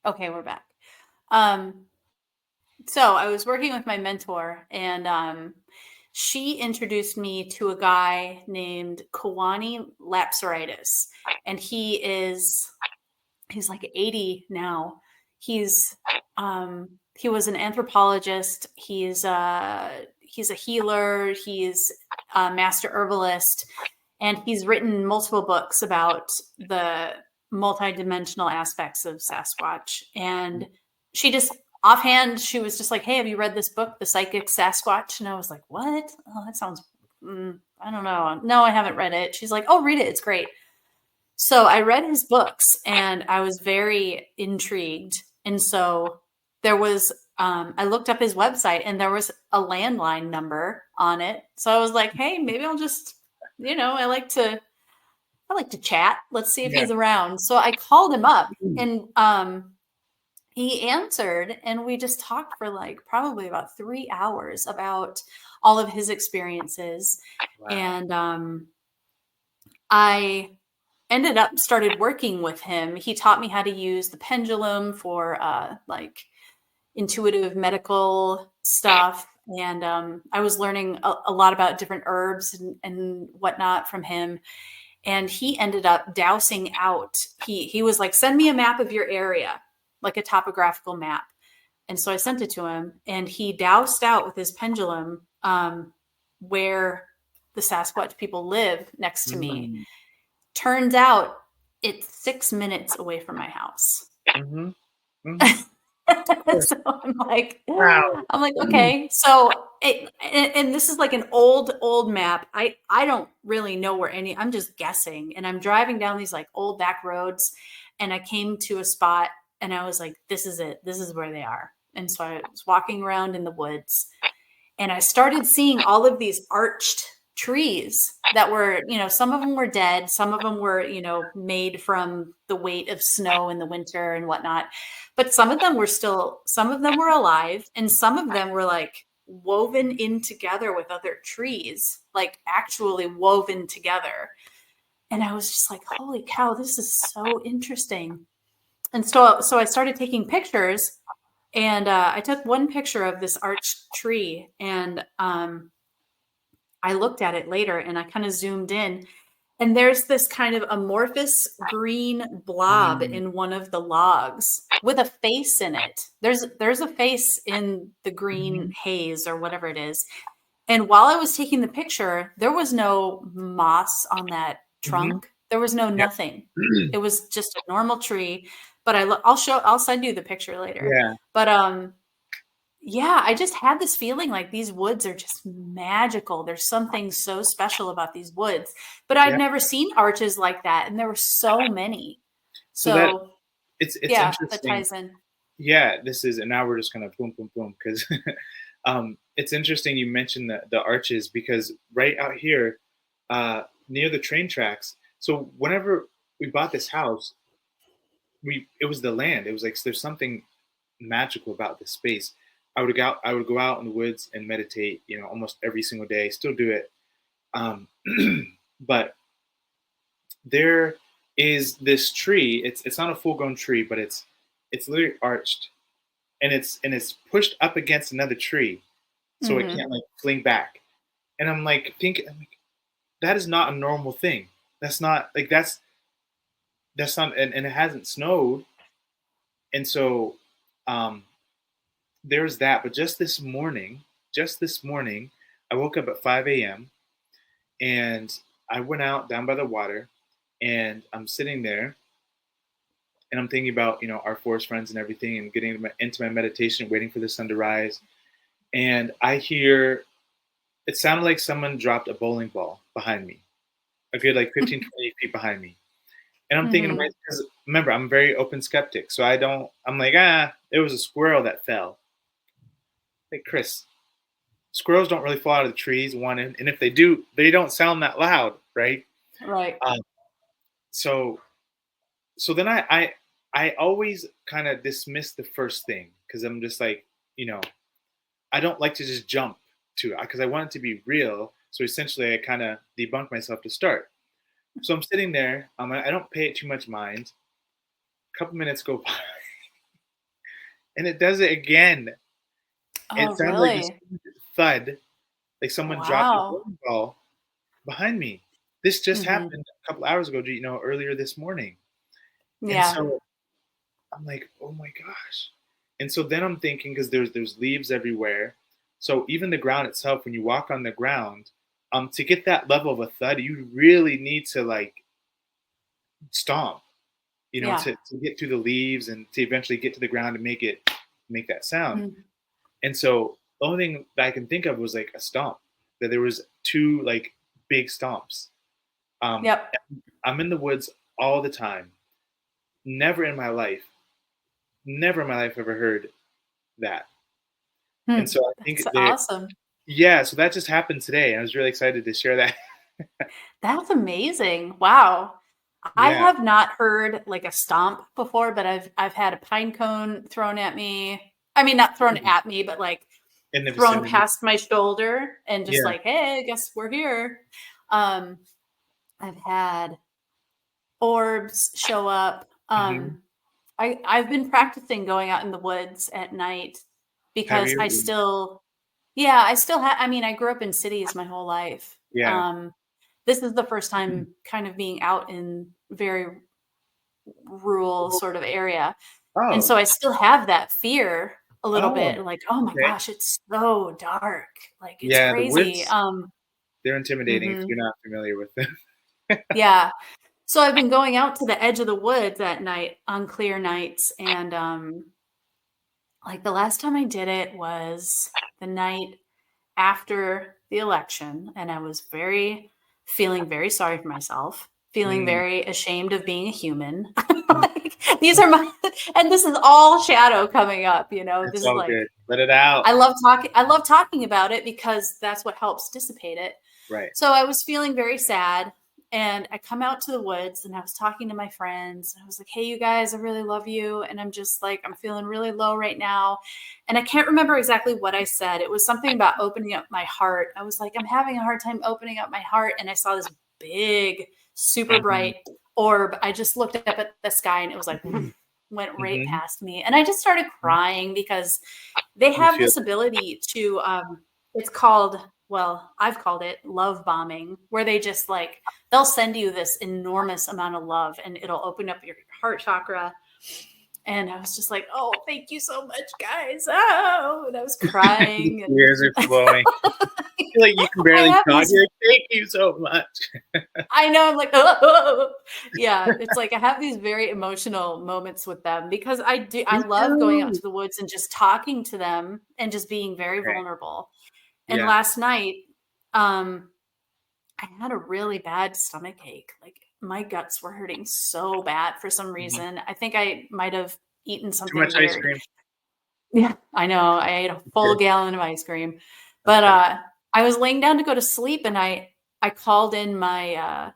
Okay, we're back. Um, so I was working with my mentor, and she introduced me to a guy named Kawani Lapsaritis, and he's like 80 now. He's he was an anthropologist. He's a healer. He's a master herbalist, and he's written multiple books about the multidimensional aspects of Sasquatch. And she just offhand, she was just like, "Hey, have you read this book, The Psychic Sasquatch?" And I was like, "What? Oh, that sounds. I don't know. No, I haven't read it." She's like, "Oh, read it. It's great." So I read his books and I was very intrigued. And so I looked up his website and there was a landline number on it. So I was like, hey, maybe I'll just, I like to chat. Let's see if Yeah. he's around. So I called him up and he answered and we just talked for like probably about 3 hours about all of his experiences. Wow. And I ended up started working with him. He taught me how to use the pendulum for like intuitive medical stuff. And I was learning a lot about different herbs and whatnot from him. And he ended up dousing out. He was like, send me a map of your area, like a topographical map. And so I sent it to him, and he doused out with his pendulum where the Sasquatch people live next to me. Mm. Turns out it's 6 minutes away from my house. Mm-hmm. Mm-hmm. So Wow. I'm like, okay. So and this is like an old map. I don't really know where any, I'm just guessing. And I'm driving down these like old back roads, and I came to a spot and I was like, this is it. This is where they are. And so I was walking around in the woods and I started seeing all of these arched trees that were, some of them were dead, some of them were, made from the weight of snow in the winter and whatnot. But some of them were alive, and some of them were like woven in together with other trees, like actually woven together. And I was just like, holy cow, this is so interesting. And so I started taking pictures, and I took one picture of this arched tree, and I looked at it later and I kind of zoomed in, and there's this kind of amorphous green blob Mm. in one of the logs with a face in it. There's a face in the green Mhm. haze or whatever it is. And while I was taking the picture, there was no moss on that Mhm. trunk. There was no Yep. nothing. It was just a normal tree. But I'll send you the picture later. Yeah. But yeah, I just had this feeling like these woods are just magical. There's something so special about these woods. But I'd Yeah. never seen arches like that, and there were so many. So that So it's yeah, that interesting. ties in. Yeah, this is, and now we're just kind of boom, boom, boom, because it's interesting you mentioned the arches because right out here, near the train tracks. So whenever we bought this house, it was the land. It was like there's something magical about this space. I would go out in the woods and meditate, almost every single day. Still do it, um, but there is this tree. It's not a full grown tree, but it's literally arched, and it's pushed up against another tree, so it Hmm. can't like fling back. And I'm like, that is not a normal thing. That's not like that's not, and it hasn't snowed, and so um, there's that. But just this morning, I woke up at 5 a.m. and I went out down by the water, and I'm sitting there and I'm thinking about our forest friends and everything, and getting into my meditation, waiting for the sun to rise, and I hear it sounded like someone dropped a bowling ball behind me. I feel like 15, 20 feet behind me. And I'm thinking to Hmm. myself, 'cause remember, I'm a very open skeptic. So I'm like, it was a squirrel that fell. Hey, Chris, squirrels don't really fall out of the trees, one. And if they do, they don't sound that loud, right? Right. Um, so, so then I always kind of dismiss the first thing because I'm just like, you know, I don't like to just jump to it because I want it to be real. So essentially, I kind of debunk myself to start. So I'm sitting there. I don't pay it too much mind. A couple minutes go by, and it does it again. And Oh, it sounded like this really? thud, like someone dropped a Wow. bowling ball behind me. This just Mhm. happened a couple hours ago, earlier this morning. And Yeah. so I'm like, oh my gosh. And so then I'm thinking, because there's leaves everywhere. So even the ground itself, when you walk on the ground, to get that level of a thud, you really need to like stomp, Yeah. to get through the leaves and to eventually get to the ground and make that sound. Mhm. And so the only thing that I can think of was like a stomp. That there was two like big stomps. Um, Yep. I'm in the woods all the time. Never in my life, never in my life ever heard that. And Hmm. so I That's think there, awesome. yeah. So that just happened today, and I was really excited to share that. That's amazing. Wow. I Yeah. have not heard like a stomp before, but I've had a pine cone thrown at me. I mean, not thrown at me, but like In the thrown vicinity. past my shoulder and just Yeah. like, hey, I guess we're here. Um, I've had orbs show up. Hmm. I've been practicing going out in the woods at night Have because you? I still, yeah, I still have. I mean, I grew up in cities my whole life. Yeah. This is the first time kind of being out in very rural sort of area. And Oh, so I still have that fear a little oh, bit, like, oh my okay. gosh, it's so dark. Like it's Yeah, the crazy. woods, they're intimidating if Mhm. you're not familiar with them. Yeah. So I've been going out to the edge of the woods at night on clear nights, and like the last time I did it was the night after the election, and I was very feeling very sorry for myself, feeling Mm, very ashamed of being a human. mm, Like, these are my and this is all shadow coming up, you know. it's This is all like good. Let it out. I love talking about it because that's what helps dissipate it. Right. So I was feeling very sad, and I come out to the woods and I was talking to my friends. And I was like, "Hey, you guys, I really love you, and I'm just like I'm feeling really low right now." And I can't remember exactly what I said. It was something about opening up my heart. I was like, "I'm having a hard time opening up my heart," and I saw this big, super Hmm. bright orb. I just looked up at the sky and it was like went right Hmm. past me, and I just started crying because they You have feel this ability to it's called, well, I've called it love bombing, where they just like they'll send you this enormous amount of love and it'll open up your heart chakra. And I was just like, oh, thank you so much, guys. Oh, and I was the crying and tears are flowing. I feel like you can I barely have talk. these You're like, thank you so much. I know I'm like, oh. Yeah, it's like I have these very emotional moments with them because I Me love going out too. to the woods and just talking to them and just being very Okay. vulnerable. And Yeah. last night, um, I had a really bad stomach ache. Like my guts were hurting so bad for some Mhm. reason. I think I might have eaten Too something much ice weird. cream. Yeah, I know. I ate a full Good. gallon of ice cream. But Okay. I was laying down to go to sleep and I called in my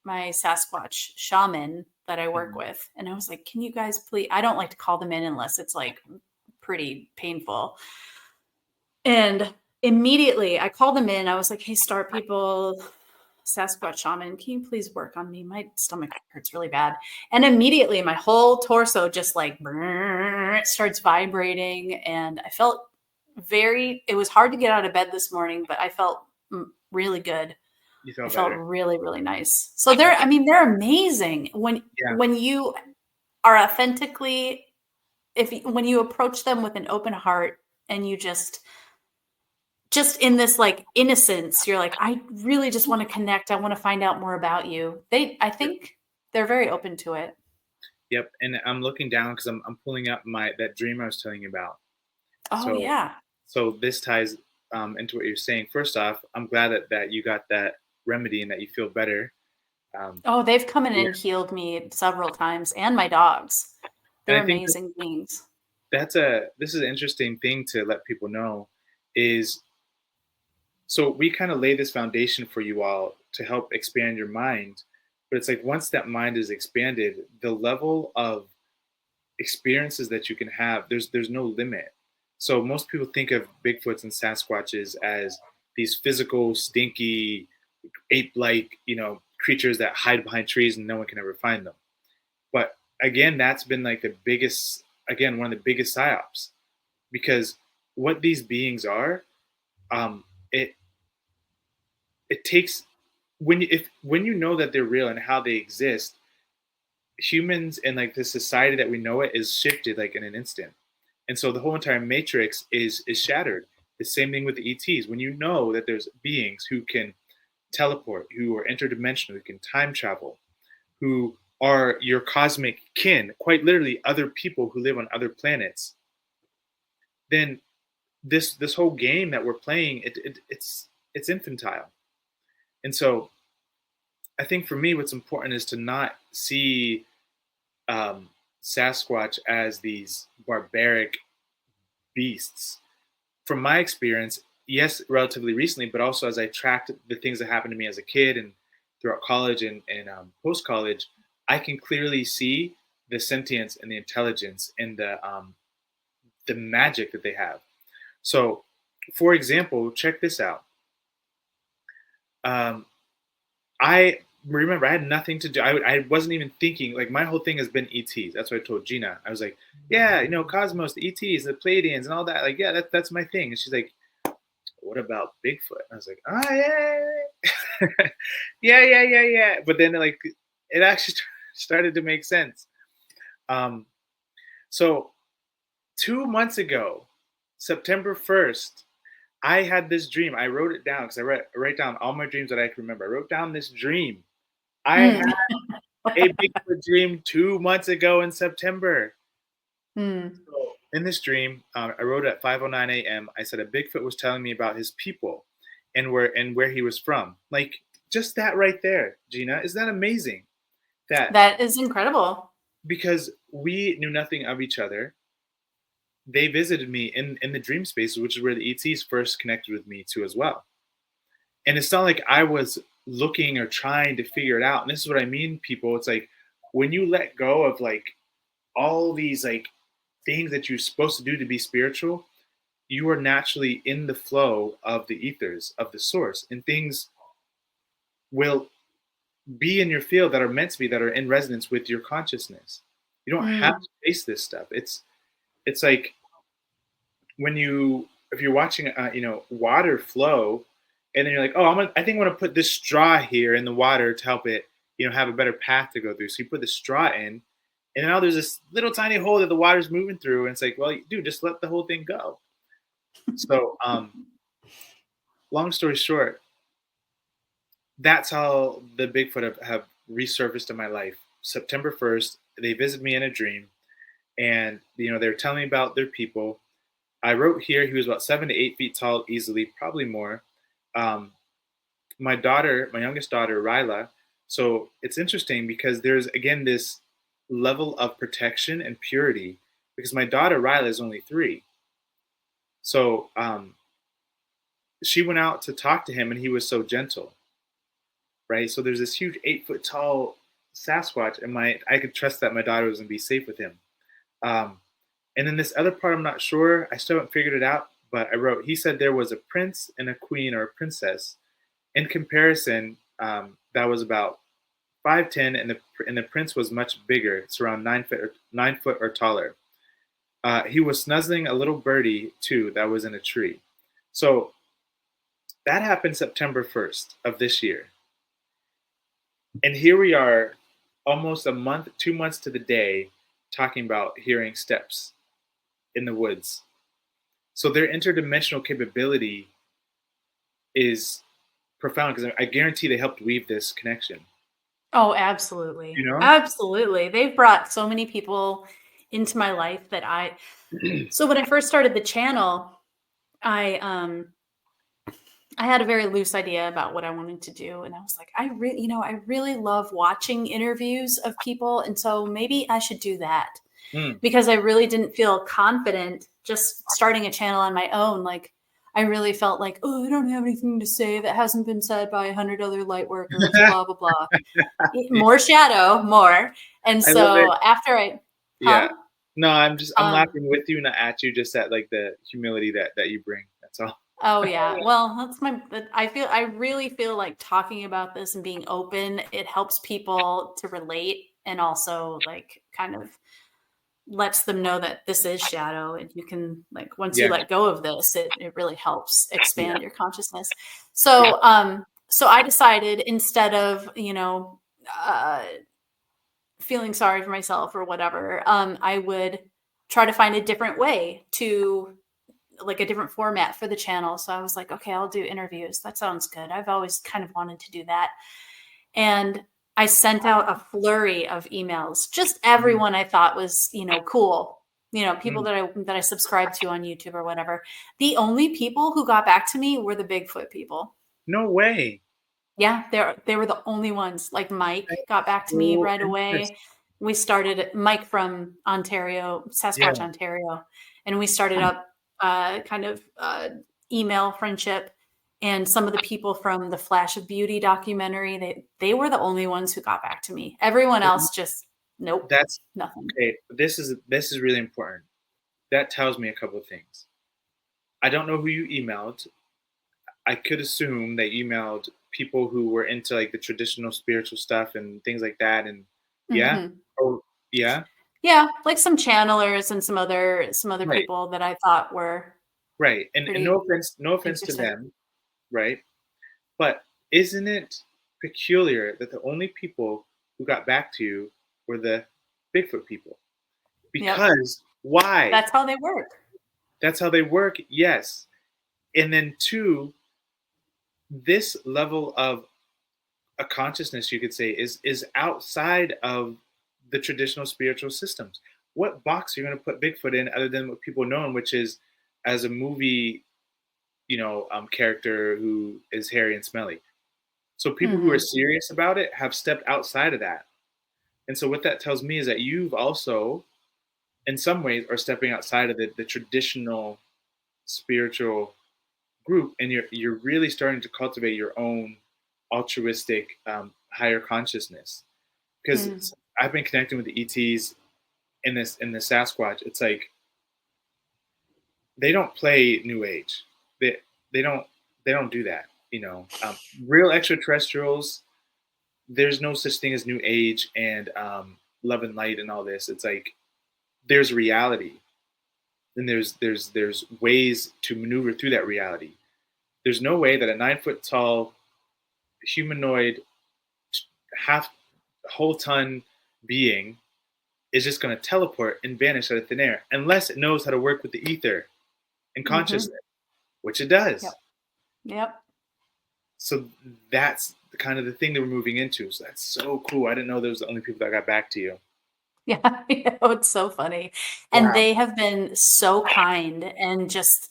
Sasquatch shaman that I work Mhm. with. And I was like, can you guys please? I don't like to call them in unless it's like pretty painful. And immediately I called them in. I was like, hey, star people, Sasquatch shaman, can you please work on me? My stomach hurts really bad. And immediately my whole torso just like starts vibrating. And I felt it was hard to get out of bed this morning, but I felt really good. You feel It felt better. really, really nice. So Okay. I mean, they're amazing Yeah. when you are authentically, when you approach them with an open heart and you just in this like innocence, you're like, I really just want to connect. I want to find out more about you. I Yep. think they're very open to it. Yep. And I'm looking down because I'm pulling up my that dream I was telling you about. Oh So yeah. this ties into what you're saying. First off, I'm glad that you got that remedy and that you feel better. Um, Oh, they've come in yeah. and healed me several times and my dogs. And They're I think amazing beings. this is an interesting thing to let people know is so we kind of lay this foundation for you all to help expand your mind. But it's like once that mind is expanded, the level of experiences that you can have, there's no limit. So most people think of Bigfoots and Sasquatches as these physical, stinky, ape-like, creatures that hide behind trees and no one can ever find them. But again, that's been like the biggest. again, one of the biggest psyops, because what these beings are, um, it it takes, when you know that they're real and how they exist, humans and like the society that we know it is shifted like in an instant. And so the whole entire matrix is shattered. The same thing with the ETs. When you know that there's beings who can teleport, who are interdimensional, who can time travel, who are your cosmic kin, quite literally other people who live on other planets, then this whole game that we're playing, it's infantile. And so I think for me, what's important is to not see um, Sasquatch as these barbaric beasts. From my experience, yes, relatively recently, but also as I tracked the things that happened to me as a kid and throughout college and post college, I can clearly see the sentience and the intelligence and the magic that they have. So, for example, check this out. Um, I remember I had nothing to do. I wasn't even thinking. Like my whole thing has been ETs. That's what I told Gina. I was like, yeah, Cosmos, the ETs, the Pleiadians, and all that. Like, yeah, that's my thing. And she's like, what about Bigfoot? I was like, oh yeah, yeah. But then like it actually started to make sense. Um, so 2 months ago, September 1st, I had this dream. I wrote it down because I write down all my dreams that I can remember. I wrote down this dream. I Mm. had a Bigfoot dream 2 months ago in September. Mm. So in this dream, I wrote at 5:09 a.m. I said a Bigfoot was telling me about his people and where he was from. Like just that right there, Gina, is that amazing? That That is incredible. because we knew nothing of each other, they visited me in the dream spaces, which is where the ETs first connected with me too as well. And it's not like I was looking or trying to figure it out. And this is what I mean, people. It's like when you let go of like all these like things that you're supposed to do to be spiritual, you are naturally in the flow of the ethers of the source, and things will be in your field that are meant to be, that are in resonance with your consciousness. You don't have Mm. to face this stuff. It's like when you if you're watching water flow, and then you're like, oh, I think I'm gonna put this straw here in the water to help it have a better path to go through. So you put the straw in, and now there's this little tiny hole that the water's moving through, and it's like, well, dude, just let the whole thing go. So long story short, that's how the Bigfoot have resurfaced in my life. September 1st, they visited me in a dream, and they were telling me about their people. I wrote here he was about 7 to 8 feet tall, easily, probably more. Um, my daughter, my youngest daughter, Ryla. So it's interesting because there's again this level of protection and purity because my daughter Ryla is only 3. So she went out to talk to him, and he was so gentle, right? So there's this huge 8 foot tall Sasquatch, and I could trust that my daughter was gonna be safe with him. Um, and then this other part, I'm not sure. I still haven't figured it out. But I wrote. He said there was a prince and a queen or a princess. In comparison, that was about 5'10", and the prince was much bigger. It's around 9 foot or taller. He was snuzzling a little birdie too that was in a tree. So that happened September 1st of this year. And here we are, almost a month, 2 months to the day, talking about hearing steps in the woods. So their interdimensional capability is profound because I guarantee they helped weave this connection. Oh, absolutely. You know? Absolutely. They've brought so many people into my life that so when I first started the channel, I I had a very loose idea about what I wanted to do. And I was like, I really love watching interviews of people. And so maybe I should do that Mm. because I really didn't feel confident just starting a channel on my own. Like, I really felt like, oh, I don't have anything to say that hasn't been said by 100 other light workers, blah, blah, blah. More shadow, more. And I love it. so after Yeah. No, I'm Um, laughing with you, not at you, just at like the humility that you bring. That's all. oh yeah. Well, I really feel like talking about this and being open, it helps people to relate and also like kind of lets them know that this is shadow, and you can, like, once you Yeah. let go of this, it really helps Yeah. expand your consciousness. Yeah. So I decided, instead of, feeling sorry for myself or whatever, I would try to find a different way to, like, a different format for the channel. So I was like, okay, I'll do interviews. That sounds good. I've always kind of wanted to do that. And I sent out a flurry of emails, just Mm, everyone I thought was, cool, people mm. that I subscribed to on YouTube or whatever. The only people who got back to me were the Bigfoot people. No way. Yeah, they were the only ones. Like, Mike got That's back to me so right away. interesting. We started Mike from Ontario, Yeah. Sasquatch, Ontario, and we started up kind of email friendship. And some of the people from the Flash of Beauty documentary, they were the only ones who got back to me. Everyone else just nope, That's nothing. okay. This is really important. That tells me a couple of things. I don't know who you emailed. I could assume that you emailed people who were into like the traditional spiritual stuff and things like that. And yeah, Hmm. oh yeah, Yeah, like some channelers and some other right, people that I thought were right. And pretty no offense to interesting. them, right? But isn't it peculiar that the only people who got back to you were the Bigfoot people? Yep, Because why? that's how they work. That's how they work. Yes. And then two, this level of a consciousness, you could say, is outside of the traditional spiritual systems. What box are you going to put Bigfoot in other than what people know him, which is as a movie, character who is hairy and smelly. So people who are Hmm. serious about it have stepped outside of that. And so what that tells me is that you've also, in some ways, are stepping outside of the traditional spiritual group, and you're really starting to cultivate your own altruistic, higher consciousness. Mm. Because I've been connecting with the ETs in the Sasquatch. It's like they don't play New Age. They they don't they don't do that. Real extraterrestrials. There's no such thing as New Age and love and light and all this. It's like there's reality, and there's ways to maneuver through that reality. There's no way that a 9 foot tall humanoid half whole ton being is just going to teleport and vanish out of thin air unless it knows how to work with the ether and Mhm. consciousness, which it does. Yep. Yep. So that's kind of the thing that we're moving into. So that's so cool. I didn't know those were the only people that got back to you. Yeah, it's so funny. And Wow. they have been so kind and just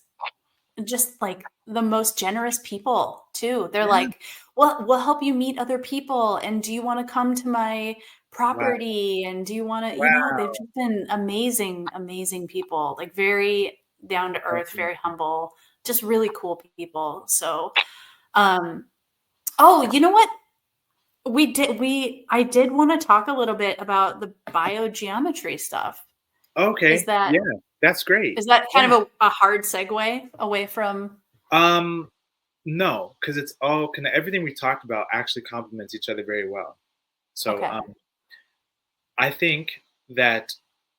like the most generous people too. They're Yeah. like, "Well, we'll help you meet other people, and do you wanna come to my Wow. property, and do you wanna," they've Wow. just been amazing, amazing people, like, very down to That's earth, very amazing. humble, just really cool people. So, um oh, you know what? I did wanna talk a little bit about the biogeometry stuff. Is Okay. that Yeah. That's great. is that Yeah. kind of a hard segue away from Um, no, because it's all everything we talked about actually complements each other very well. So okay. I think that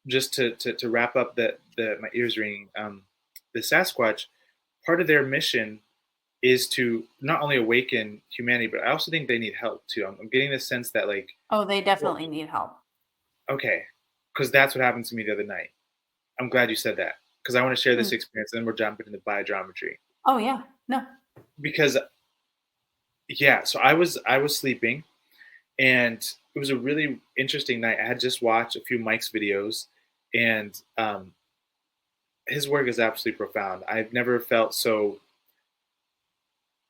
just to wrap up the my ears ringing, the Sasquatch, part of their mission is to not only awaken humanity, but I also think they need help too. I'm getting the sense that like, Oh, they well, definitely need help. okay, because that's what happened to me the other night. I'm glad you said that because I want to share this Mm. experience, and then we're jumping into biogeometry. Oh, yeah. No. Because yeah, so I was sleeping, and it was a really interesting night. I had just watched a few Mike's videos, and his work is absolutely profound. I've never felt so.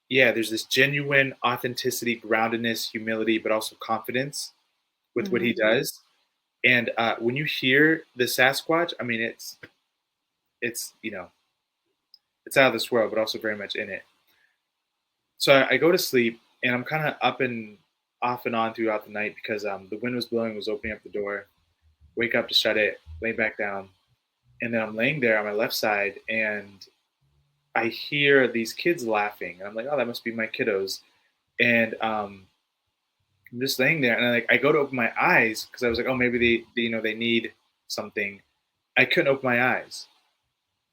Yeah, there's this genuine authenticity, groundedness, humility, but also confidence with what he Mhm. does. And when you hear the Sasquatch, I mean, it's it's out of this world, but also very much in it. So I go to sleep, and I'm kind of up and off and on throughout the night because the wind was blowing, was opening up the door. Wake up to shut it, lay back down, and then I'm laying there on my left side, and I hear these kids laughing, and I'm like, oh, that must be my kiddos. And I'm just laying there, and I go to open my eyes because I was like, oh, maybe they need something. I couldn't open my eyes,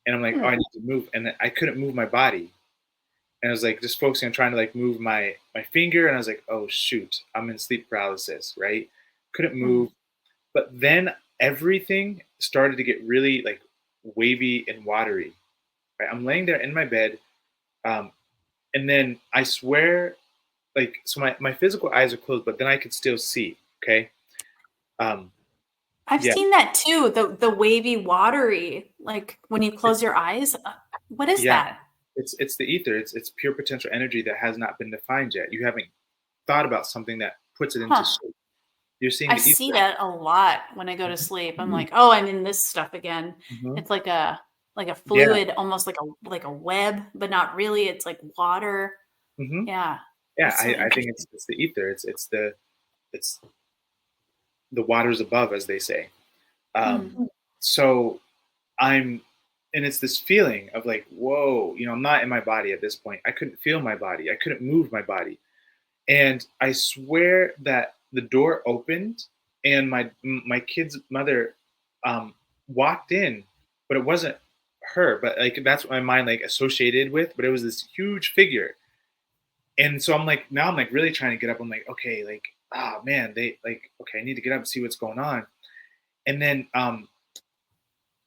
and I'm like, oh, Hmm. I need to move, and I couldn't move my body, and I was like just focusing on trying to like move my finger, and I was like, oh shoot, I'm in sleep paralysis, right? Couldn't Hmm. move, but then everything started to get really like wavy and watery. Right? I'm laying there in my bed, um, and then I swear, like, so my physical eyes are closed, but then I could still see. Okay, um, I've yeah, seen that too. The wavy, watery, like when you close it's your eyes. What is yeah, that? it's the ether. It's pure potential energy that has not been defined yet. You haven't thought about something that puts it into Huh. shape. You're seeing I the see ether. that a lot when I go to sleep. I'm like, "Oh, I'm in this stuff again." Hmm. It's like a Yeah. fluid, almost like a web, but not really. It's like water. Hmm. Yeah. Yeah. That's so I think interesting. it's the ether. It's the waters above, as they say. Um, Hmm. so I'm, and it's this feeling of like, whoa, I'm not in my body at this point. I couldn't feel my body. I couldn't move my body. And I swear that the door opened and my kid's mother um, walked in, but it wasn't her. But like that's what my mind like associated with. But it was this huge figure, and so I'm like now I'm like really trying to get up. I'm like okay, like oh man, they like okay, I need to get up and see what's going on. And then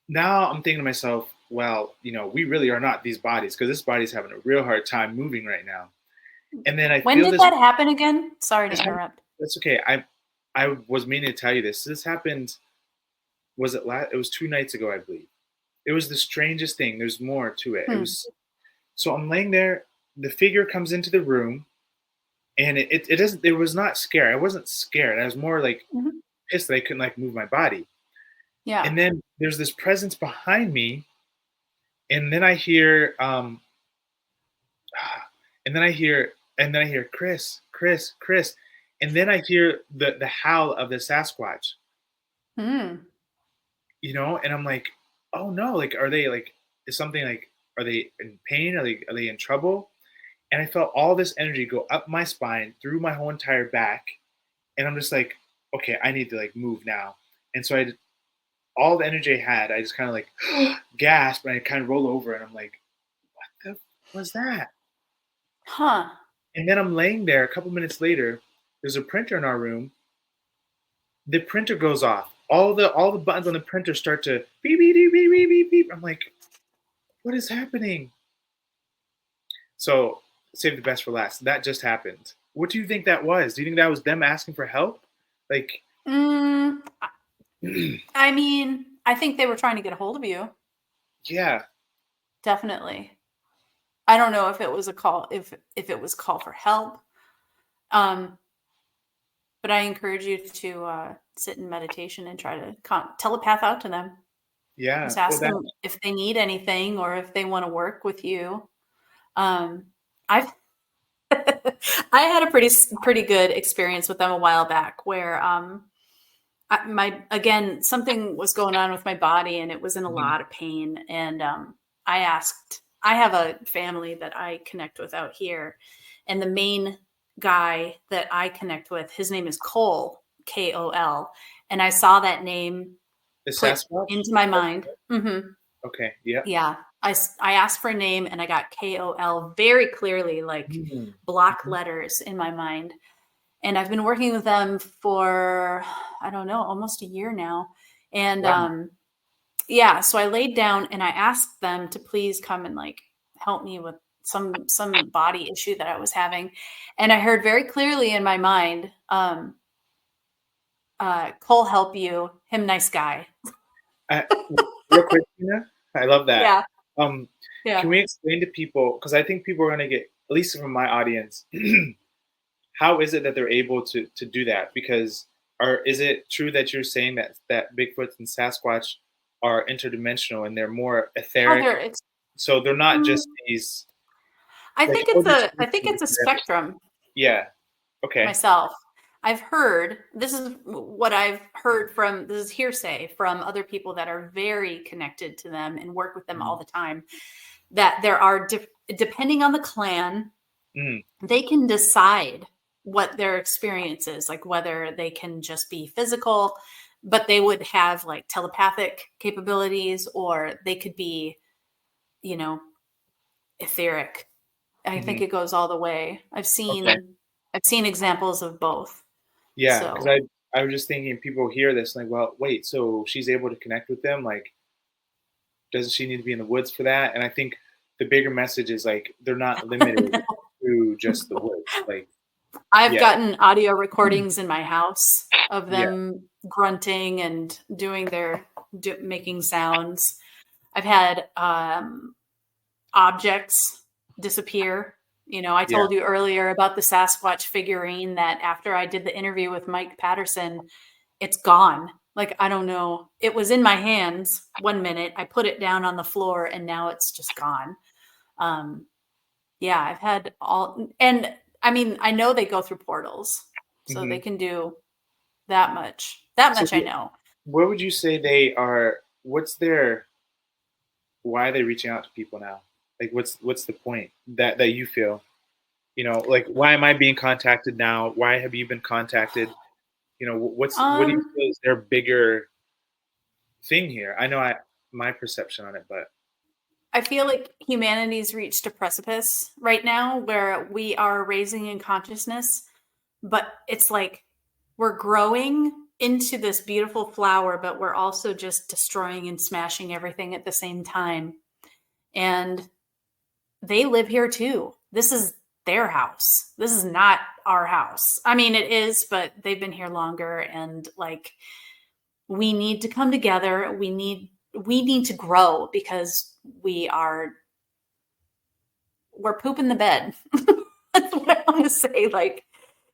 now I'm thinking to myself, well, we really are not these bodies because this body's having a real hard time moving right now. And then I When feel did this. that happen again? Sorry to This happened, interrupt. that's okay. I was meaning to tell you this. This happened. Was it last? It was 2 nights ago, I believe. It was the strangest thing. There's more to it. It Hmm. was so I'm laying there. The figure comes into the room, and it doesn't. It was not scared. I wasn't scared. I was more like Mhm. pissed that I couldn't like move my body. Yeah. And then there's this presence behind me, and then I hear and then I hear Chris, Chris, Chris, and then I hear the howl of the Sasquatch. Hmm. And I'm like, oh no, like are they like is something like are they in pain? Are they in trouble? And I felt all this energy go up my spine through my whole entire back, and I'm just like, okay, I need to like move now. And so all the energy I had, I just kind of like gasp and I kind of roll over and I'm like, what the was that? Huh. And then I'm laying there a couple minutes later. There's a printer in our room. The printer goes off. All the buttons on the printer start to beep beep beep beep beep beep beep. I'm like, what is happening? So save the best for last. That just happened. What do you think that was? Do you think that was them asking for help? Like, Mm, I mean, I think they were trying to get a hold of you. yeah, Definitely. I don't know if it was a call if it was call for help. Um, but I encourage you to sit in meditation and try to telepath out to them. yeah. Just Well, ask that them if they need anything or if they want to work with you. Um, I've I had a pretty good experience with them a while back where my again something was going on with my body and it was in a mhm, lot of pain and I have a family that I connect with out here and the main guy that I connect with his name is Cole, Kol, and I saw that name the put Sasquatch. into my mind. Okay, yeah. Yeah. I asked for a name and I got Kol very clearly, like Mm, block mhm. letters in my mind. And I've been working with them for, I don't know, almost a year now. And Wow. yeah, so I laid down and I asked them to please come and like help me with some body issue that I was having. And I heard very clearly in my mind, Cole help you, him nice guy. I, real quick, Tina, I love that. Yeah. Um, can Yeah. we explain to people because I think people are going to get, at least from my audience, how is it that they're able to do that? Because is it true that you're saying that Bigfoot and Sasquatch are interdimensional and they're more Oh, etheric? there it's So they're not mm, just these like I think it's a spectrum yeah. Okay. myself. I've heard this is what I've heard from this is hearsay from other people that are very connected to them and work with them all Mm, the time that there are depending on the clan, mm, they can decide what their experience is, like whether they can just be physical, but they would have like telepathic capabilities, or they could be, you know, etheric. I think Hmm. it goes all the way. Okay. I've seen examples of both. Yeah, because So I was just thinking people hear this like, well, wait, so she's able to connect with them, like doesn't she need to be in the woods for that? And I think the bigger message is like they're not limited to just the woods. Like, I've yeah, gotten audio recordings in my house of yeah, them grunting and doing making sounds. I've had objects disappear. You know, I yeah. told you earlier about the Sasquatch figurine that after I did the interview with Mike Patterson, it's gone. Like, I don't know. It was in my hands 1 minute. I put it down on the floor and now it's just gone. Um, yeah, I've had all, and I mean, I know they go through portals, so Hmm. they can do that much. That So, much I know. what would you say they are? What's their? Why are they reaching out to people now? Like, what's the point that you feel? You know, like why am I being contacted now? Why have you been contacted? You know, what do you Um, feel is their bigger thing here? I know my perception on it, but I feel like humanity's reached a precipice right now where we are raising in consciousness, but it's like we're growing into this beautiful flower, but we're also just destroying and smashing everything at the same time. And they live here too. This is their house. This is not our house. I mean, it is, but they've been here longer, and like we need to come together. We need to grow because we're pooping the bed. That's what I want to say. Like,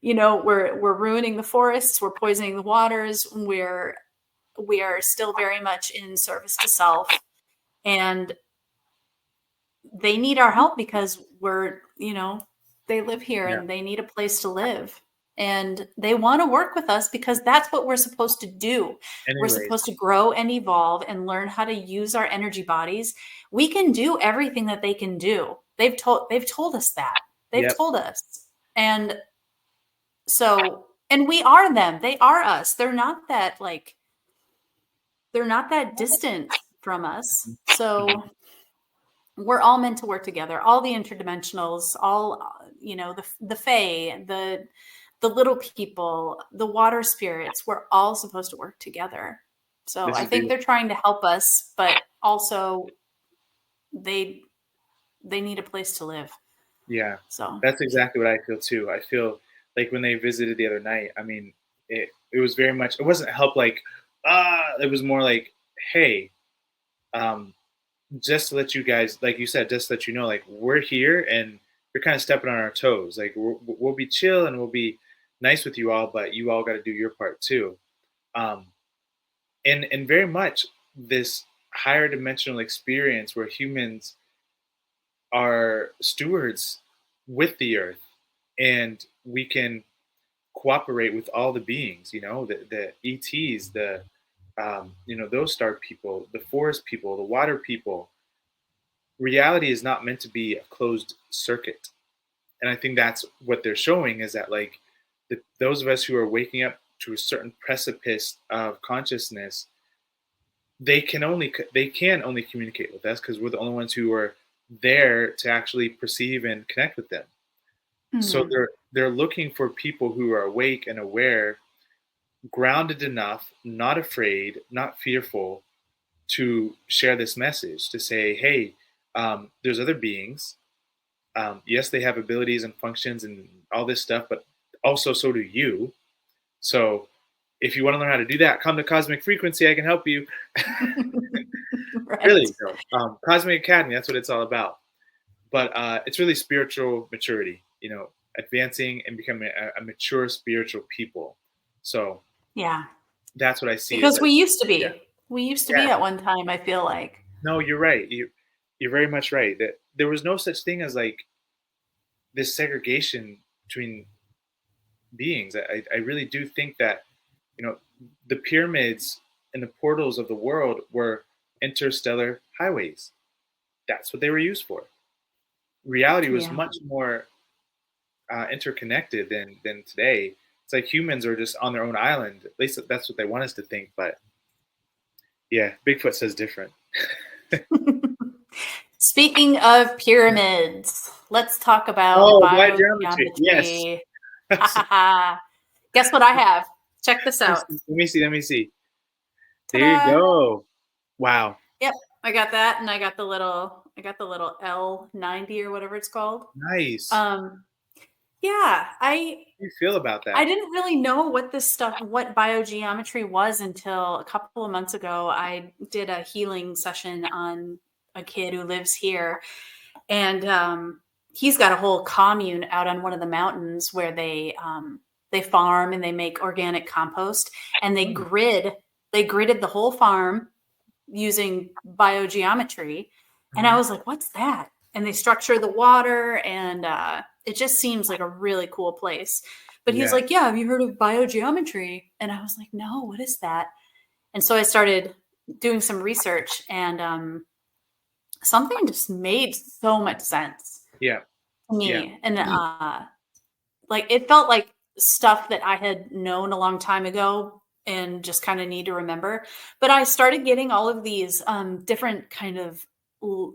you know, we're ruining the forests, we're poisoning the waters, we are still very much in service to self, and they need our help because they live here yeah. and they need a place to live. And they want to work with us because that's what we're supposed to do. We're Anyways, supposed to grow and evolve and learn how to use our energy bodies. We can do everything that they can do. They've told us that. They've yep. told us. And and we are them. They are us. They're not that distant from us. Mhm. So we're all meant to work together. All the interdimensionals, all the fae, the little people, the water spirits. We're all supposed to work together. So This I is think beautiful. they're trying to help us, but also they they need a place to live. Yeah, So that's exactly what I feel too. I feel like when they visited the other night, I mean, it was very much. It wasn't help like It was more like, hey, um, just to let you guys, like you said, just to let you know, like we're here and you're kind of stepping on our toes. Like we'll be chill and we'll be nice with you all, but you all got to do your part too. Um, and very much this higher dimensional experience where humans are stewards with the earth and we can cooperate with all the beings, the ETs, those star people, the forest people, the water people. Reality is not meant to be a closed circuit. And I think that's what they're showing is that like those of us who are waking up to a certain precipice of consciousness, they can only communicate with us because we're the only ones who are there to actually perceive and connect with them. So mhm. they're looking for people who are awake and aware, grounded enough, not afraid, not fearful, to share this message. To say, hey, there's other beings. Yes, they have abilities and functions and all this stuff, but also so do you. So if you want to learn how to do that, come to Cosmic Frequency. I can help you. Right. Really, Cosmic Academy. That's what it's all about. But it's really spiritual maturity. Advancing and becoming a mature spiritual people. So Yeah. that's what I see is Because like, we used to yeah, be. We used to yeah. be at one time, I feel like. No, you're right. You're very much right. That there was no such thing as like this segregation between beings. I really do think that you know the pyramids and the portals of the world were interstellar highways. That's what they were used for. Reality was Yeah. much more interconnected than today. It's like humans are just on their own island. At least that's what they want us to think. But yeah, Bigfoot says different. Speaking of pyramids, let's talk about Oh, by geometry. Yes. biogeometry. Ha ha ha. Guess what I have? Check this out. Let me see. Let me see. There you Ta-da! go. Wow. Yep, I got that, and I got the little L90 or whatever it's called. Nice. Um, yeah, How do you feel about I that? didn't really know what biogeometry was until a couple of months ago. I did a healing session on a kid who lives here, and he's got a whole commune out on one of the mountains where they farm and they make organic compost, and Mm, they gridded the whole farm using biogeometry. And I mhm. was like, what's that? And they structure the water, and it just seems like a really cool place. But he's Yeah. like, yeah, have you heard of biogeometry? And I was like, no, what is that? And so I started doing some research, and something just made so much sense Yeah. to Yeah. me. And like it felt like stuff that I had known a long time ago and just kind of need to remember. But I started getting all of these different kind of l-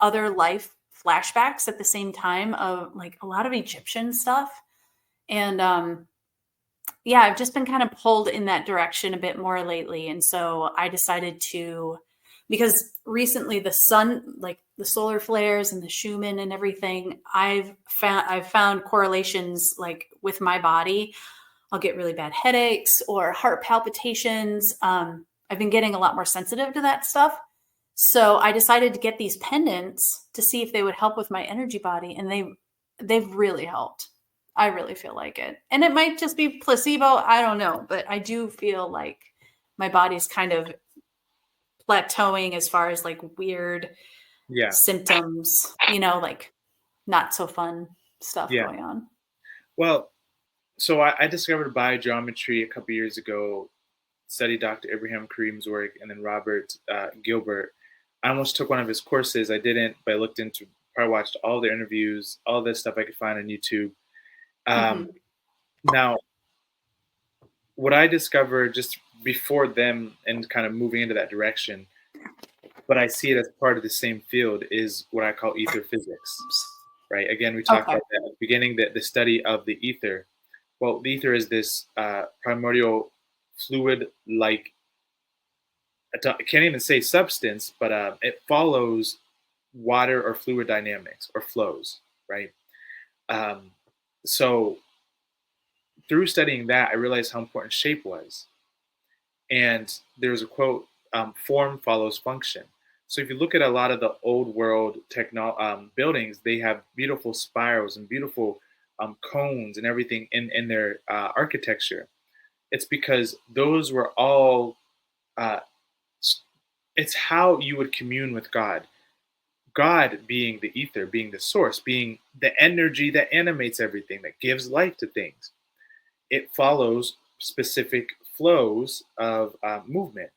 other life flashbacks at the same time of like a lot of Egyptian stuff. And yeah, I've just been kind of pulled in that direction a bit more lately. And so I decided to, because recently the sun, like the solar flares and the Schumann and everything, I've found correlations like with my body. I'll get really bad headaches or heart palpitations. I've been getting a lot more sensitive to that stuff. So I decided to get these pendants to see if they would help with my energy body, and they've really helped. I really feel like it. And it might just be placebo, I don't know, but I do feel like my body's kind of plateauing as far as like weird Yeah. symptoms, like not so fun stuff Yeah. going on. Well, so I discovered biogeometry a couple years ago, studied Dr. Abraham Kareem's work, and then Robert Gilbert. I almost took one of his courses. I didn't, but I looked into, I watched all the interviews, all this stuff I could find on YouTube. Um, Hmm. Now, what I discovered just before them and kind of moving into that direction, but I see it as part of the same field, is what I call ether physics, right? Again, we talked Okay. about that at the beginning, the study of the ether. Well, the ether is this primordial fluid-like, I can't even say substance, but it follows water or fluid dynamics or flows, right? Um, so through studying that, I realized how important shape was. And there's a quote: "Form follows function." So if you look at a lot of the old world buildings, they have beautiful spirals and beautiful cones and everything in their architecture. It's because those were all. Uh, it's how you would commune with God. God being the ether, being the source, being the energy that animates everything, that gives life to things. It follows specific flows of movement.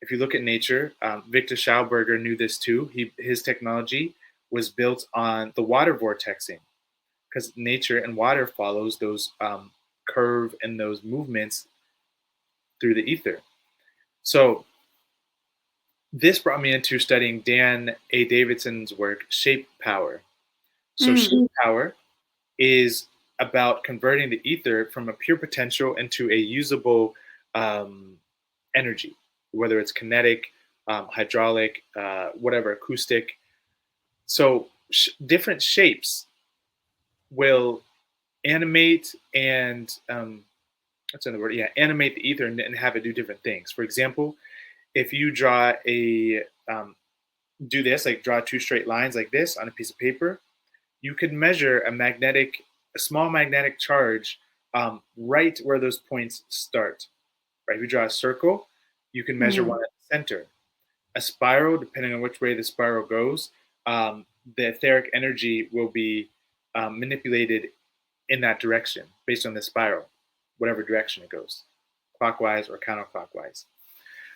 If you look at nature, Victor Schauberger knew this too. His technology was built on the water vortexing, because nature and water follows those curve and those movements through the ether. So this brought me into studying Dan A. Davidson's work, Shape Power. So Mm. shape power is about converting the ether from a pure potential into a usable um, energy, whether it's kinetic, hydraulic, whatever, acoustic. So different shapes will animate and what's another word? Yeah, animate the ether and have it do different things. For example, if you draw do this, like draw two straight lines like this on a piece of paper, you could measure a small magnetic charge right where those points start. Right, if you draw a circle, you can measure one Mm. at the center. A spiral, depending on which way the spiral goes, the etheric energy will be manipulated in that direction based on the spiral, whatever direction it goes, clockwise or counterclockwise.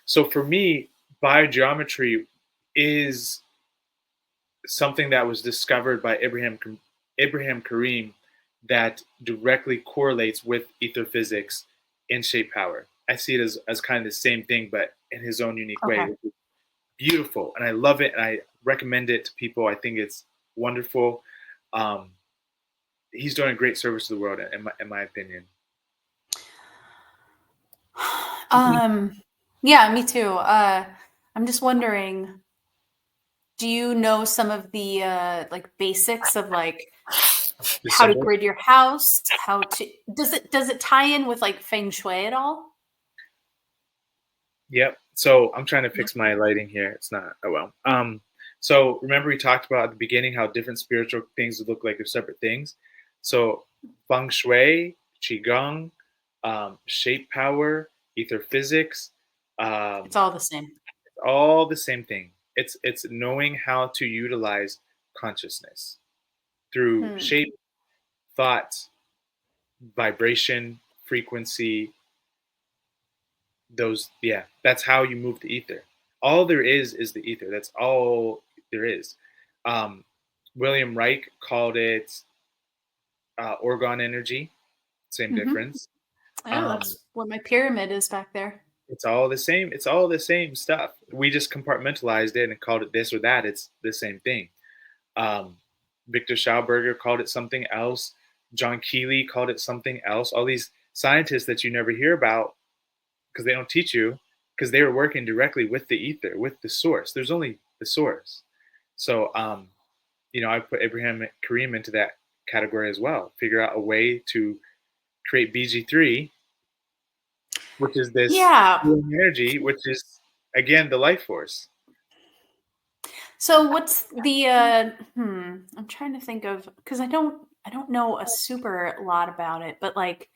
So for me, biogeometry is something that was discovered by Abraham Kareem that directly correlates with ether physics and shape power. I see it as kind of the same thing, but in his own unique way, Okay. which is beautiful. And I love it. And I recommend it to people. I think it's wonderful. Um, he's doing a great service to the world, in my opinion. Um, yeah, me too. I'm just wondering, do you know some of the like basics of like The how to symbol. grid your house? How to does it tie in with like feng shui at all? Yep. So I'm trying to fix my lighting here. It's not. Oh well. So remember we talked about at the beginning how different spiritual things would look like they're separate things. So feng shui, qigong, shape power, ether physics, It's all the same. all the same thing. It's knowing how to utilize consciousness through Hmm. shape, thought, vibration, frequency, those, yeah, that's how you move the ether. All there is the ether. That's all there is. um, William Reich called it orgone energy. Same Mm-hmm. difference. Oh, um, that's what my pyramid is back there. it's all the same. It's all the same stuff. We just compartmentalized it and called it this or that. It's the same thing. um, Victor Schauberger called it something else. John Keeley called it something else. All these scientists that you never hear about because they don't teach you, because they were working directly with the ether, with the source. There's only the source. So, I put Abraham Kareem into that category as well. Figure out a way to create BG3, which is this Yeah. healing energy, which is again the life force. So what's the I'm trying to think of because I don't know a super lot about it, but like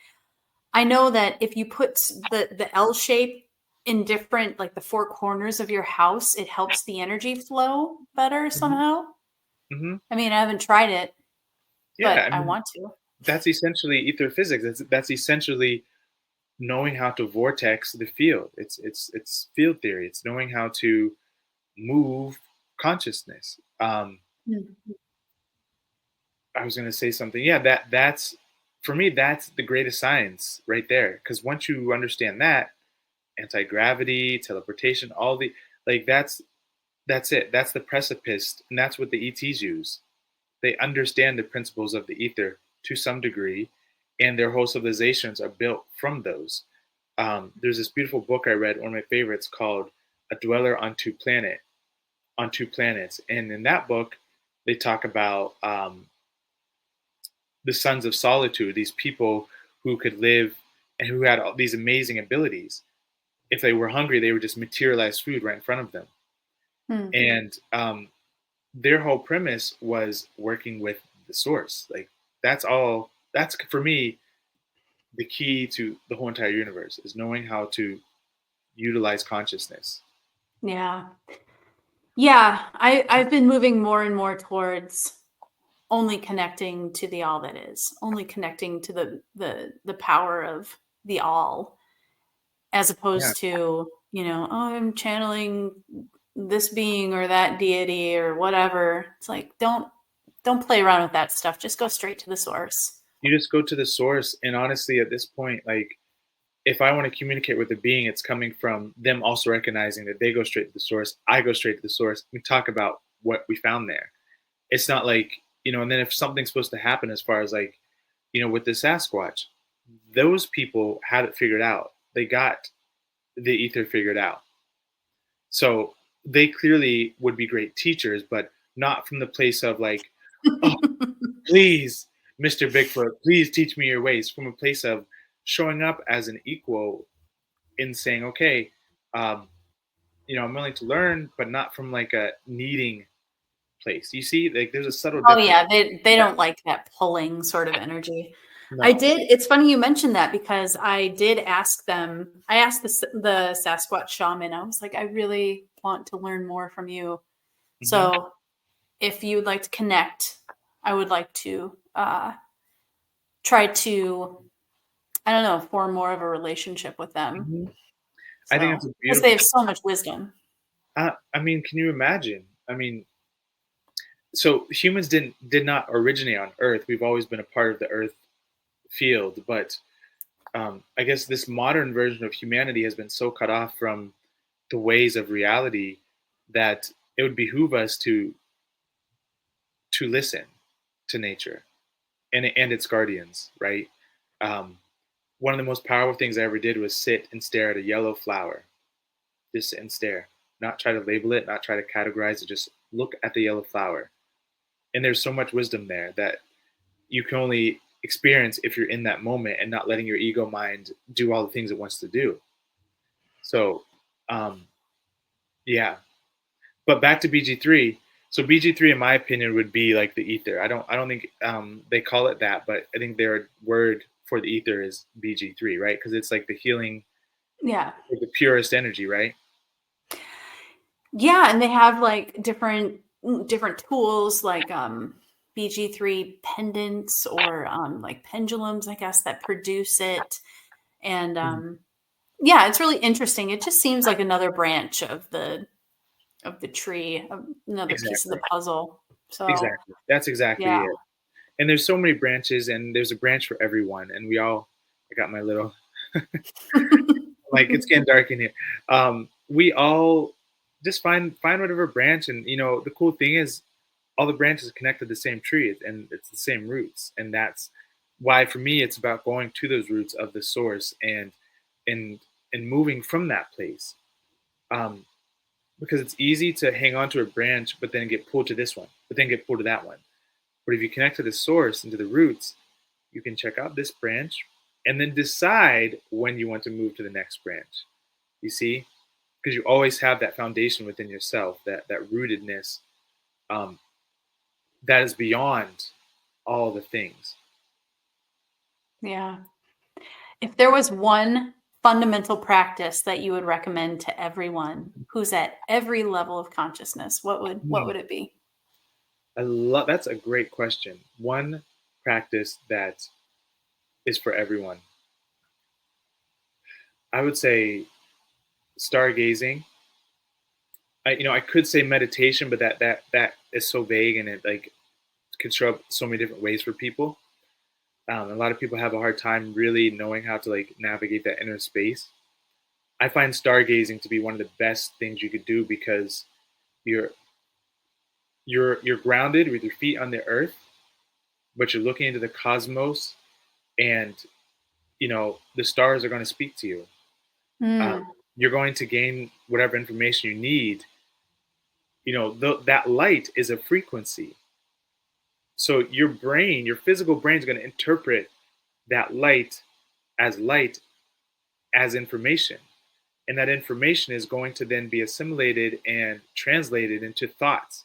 I know that if you put the L shape in different like the four corners of your house, it helps the energy flow better Mm-hmm. somehow. Mm-hmm. I mean, I haven't tried it, Yeah, but I I mean want to. that's essentially ether physics. That's essentially knowing how to vortex the field. It's field theory. It's knowing how to move consciousness. Mm. I was going to say something. Yeah, that's for me. That's the greatest science right there. Because once you understand that, anti gravity, teleportation, all the like, that's it. That's the precipice, and that's what the ETs use. They understand the principles of the ether to some degree, and their whole civilizations are built from those. There's this beautiful book I read, one of my favorites, called "A Dweller on Two Planets," and in that book, they talk about the sons of solitude, these people who could live and who had all these amazing abilities. If they were hungry, they would just materialize food right in front of them. Hmm. And their whole premise was working with the source. Like that's all. That's for me the key to the whole entire universe is knowing how to utilize consciousness. Yeah. Yeah, I've been moving more and more towards only connecting to the all that is, only connecting to the power of the all, as Yeah, opposed to, oh, I'm channeling this being or that deity or whatever. It's like don't play around with that stuff. Just go straight to the source. you just go to the source, and honestly, at this point, like if I want to communicate with a being, it's coming from them also recognizing that they go straight to the source. I go straight to the source. We talk about what we found there. It's not like, and then if something's supposed to happen as far as like, with the Sasquatch, those people had it figured out. They got the ether figured out. So they clearly would be great teachers, but not from the place of like, oh, please, Mr. Bigfoot, please teach me your ways. From a place of showing up as an equal in saying, okay, um, I'm willing to learn, but not from like a needing place. You see, like there's a subtle Oh difference. yeah, they Yeah. don't like that pulling sort of energy. No. It's funny you mentioned that because I did ask them. I asked the Sasquatch shaman. I was like, I really want to learn more from you. Hmm. So if you'd like to connect, I would like to try to, I don't know, form more of a relationship with them. Hmm. I think it's So a because they beautiful. have so much wisdom. I mean, can you imagine? I mean, So humans did not originate on Earth. We've always been a part of the Earth field, but I guess this modern version of humanity has been so cut off from the ways of reality that it would behoove us to listen to nature and its guardians, right? Um, One of the most powerful things I ever did was sit and stare at a yellow flower. Just sit and stare, not try to label it, not try to categorize it, just look at the yellow flower. And there's so much wisdom there that you can only experience if you're in that moment and not letting your ego mind do all the things it wants to do. So, um, yeah. But back to BG3. So BG3, in my opinion, would be like the ether. I don't think they call it that, but I think their word for the ether is BG3, right? Because it's like the healing, Yeah. like the purest energy, right? Yeah, and they have like different tools like BG3 pendants or like pendulums, I guess, that produce it. And Mhm. yeah, it's really interesting. It just seems like another branch of the tree, another piece of the Exactly. puzzle. So Exactly. That's exactly yeah. it. And there's so many branches, and there's a branch for everyone. And we all, I got my little, like it's getting dark in here. We all just find whatever branch, and the cool thing is, all the branches connect to the same tree, and it's the same roots, and that's why for me it's about going to those roots of the source and and moving from that place. Um, because it's easy to hang on to a branch, but then get pulled to this one, but then get pulled to that one. But if you connect to the source and to the roots, you can check out this branch and then decide when you want to move to the next branch. You see, because you always have that foundation within yourself, that rootedness, um, that is beyond all the things. Yeah. If there was one fundamental practice that you would recommend to everyone who's at every level of consciousness, what Hmm. would it be? I love That's a great question. One practice that is for everyone. I would say stargazing. I could say meditation, but that is so vague, and it like could show up so many different ways for people. A lot of people have a hard time really knowing how to like navigate that inner space. I find stargazing to be one of the best things you could do because you're you're grounded with your feet on the earth, but you're looking into the cosmos, and the stars are going to speak to you. Um, Mm, you're going to gain whatever information you need. That light is a frequency. So your physical brain is going to interpret that light as information. And that information is going to then be assimilated and translated into thoughts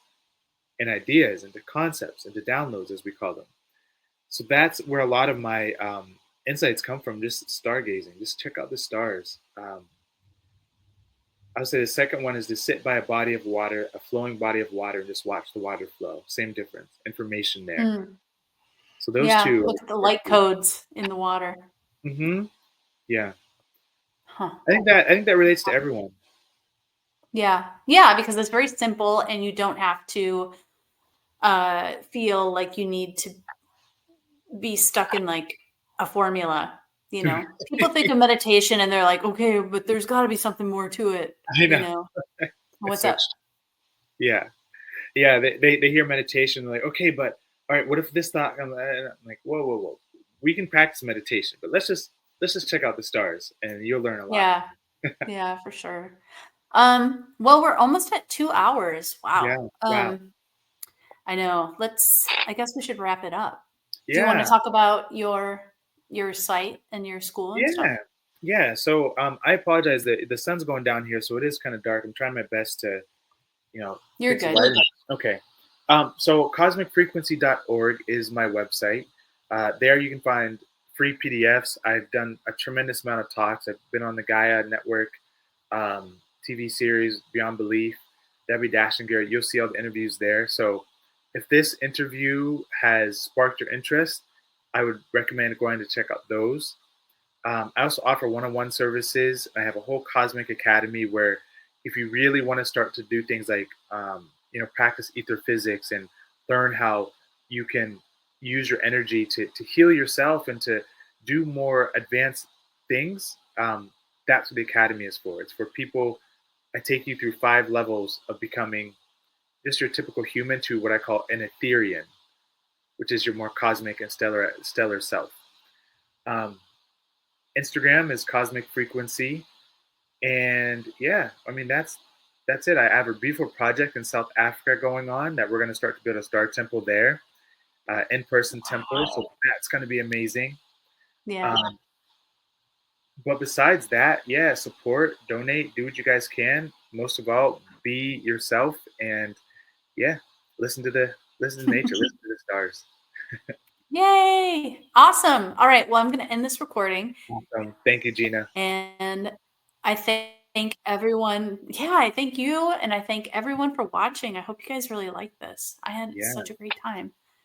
and ideas, into concepts, into downloads, as we call them. So that's where a lot of my insights come from, just stargazing. Just check out the stars. I would say the second one is to sit by a body of water, a flowing body of water, and just watch the water flow. Same difference, information there. mm. So those Yeah, two look at the light codes in the water. Mm-hmm. Yeah, Huh. I think that relates to everyone. Yeah. Yeah, because it's very simple and you don't have to feel like you need to be stuck in like a formula, you know. People think of meditation and they're like, "Okay, but there's got to be something more to it," I you know. know. It's What's such. up? Yeah. Yeah, they hear meditation, they're like, okay, but all right, what if this thought? I'm like, whoa, whoa, whoa. We can practice meditation, but let's just check out the stars, and you'll learn a lot. Yeah. Yeah, for sure. Well, we're almost at 2 hours. Wow. Yeah. Wow. I know. I guess we should wrap it up. Do you want to Yeah. talk about your site and your school and stuff? Yeah. Yeah. So I apologize that the sun's going down here, so it is kind of dark. I'm trying my best to You're fix the good. lighting. Okay. So cosmicfrequency.org is my website. There you can find free PDFs. I've done a tremendous amount of talks. I've been on the Gaia Network TV series Beyond Belief, Debbie Dashinger. You'll see all the interviews there. So if this interview has sparked your interest, I would recommend going to check out those. I also offer one-on-one services. I have a whole Cosmic Academy where, if you really want to start to do things like, practice ether physics and learn how you can use your energy to heal yourself and to do more advanced things, that's what the academy is for. It's for people. I take you through 5 levels of becoming just your typical human to what I call an Etherean, which is your more cosmic and stellar self. Um, Instagram is Cosmic Frequency, and yeah, I mean that's it. I have a beautiful project in South Africa going on that we're going to start to build a star temple there, in-person temple. So Wow. that's going to be amazing. Yeah. Um, but besides that, yeah, support, donate, do what you guys can. Most of all, be yourself, and yeah, listen to nature, listen to the stars. Yay. Awesome. All right. Well, I'm going to end this recording. Thank you, Gina. And I thank everyone. Yeah, I thank you. And I thank everyone for watching. I hope you guys really like this. I had Yeah, such a great time.